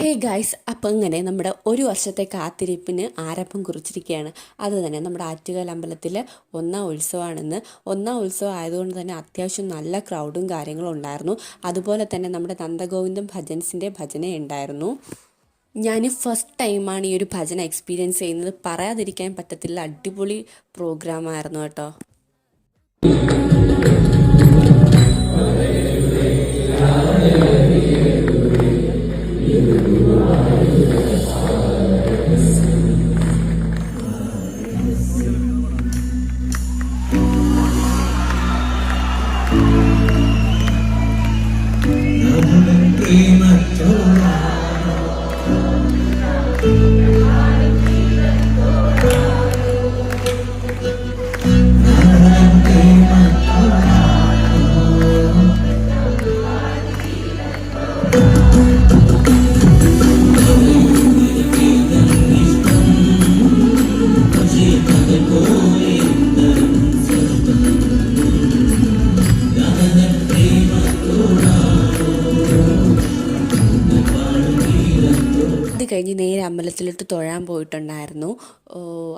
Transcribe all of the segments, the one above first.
Hey guys, അപ്പം ഇങ്ങനെ നമ്മുടെ ഒരു വർഷത്തെ കാത്തിരിപ്പിന് ആരംഭം കുറിച്ചിരിക്കുകയാണ്. അത് തന്നെ നമ്മുടെ ആറ്റുകാൽ അമ്പലത്തിൽ ഒന്നാം ഉത്സവമാണെന്ന്. ഒന്നാം ഉത്സവം ആയതുകൊണ്ട് തന്നെ അത്യാവശ്യം നല്ല ക്രൗഡും കാര്യങ്ങളും ഉണ്ടായിരുന്നു. അതുപോലെ തന്നെ നമ്മുടെ നന്ദഗോവിന്ദം ഭജൻസിൻ്റെ ഭജന ഉണ്ടായിരുന്നു. ഞാൻ ഫസ്റ്റ് ടൈമാണ് ഈ ഒരു ഭജന എക്സ്പീരിയൻസ് ചെയ്യുന്നത്. പറയാതിരിക്കാൻ പറ്റത്തില്ല, അടിപൊളി പ്രോഗ്രാമായിരുന്നു കേട്ടോ. ഇത് കഴിഞ്ഞ് നേരെ അമ്പലത്തിലോട്ട് തൊഴാൻ പോയിട്ടുണ്ടായിരുന്നു.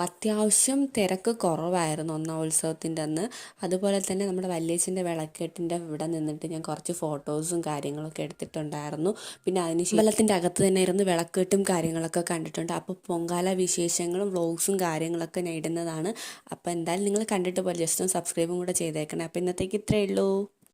അത്യാവശ്യം തിരക്ക് കുറവായിരുന്നു ഒന്നാം ഉത്സവത്തിൻ്റെ അന്ന്. അതുപോലെ തന്നെ നമ്മുടെ വല്യേച്ചൻ്റെ വിളക്കെട്ടിൻ്റെ ഇവിടെ നിന്നിട്ട് ഞാൻ കുറച്ച് ഫോട്ടോസും കാര്യങ്ങളൊക്കെ എടുത്തിട്ടുണ്ടായിരുന്നു. പിന്നെ അതിന് അമ്പലത്തിൻ്റെ അകത്ത് തന്നെ ഇരുന്ന് വിളക്കെട്ടും കാര്യങ്ങളൊക്കെ കണ്ടിട്ടുണ്ട്. അപ്പോൾ പൊങ്കാല വിശേഷങ്ങളും വ്ളോഗ്സും കാര്യങ്ങളൊക്കെ ഞാൻ ഇടുന്നതാണ്. അപ്പോൾ എന്തായാലും നിങ്ങൾ കണ്ടിട്ട് പോലെ ജസ്റ്റ് ഒന്ന് സബ്സ്ക്രൈബും കൂടെ ചെയ്തേക്കണേ. അപ്പോൾ ഇന്നത്തേക്ക് ഇത്രയേ ഉള്ളൂ.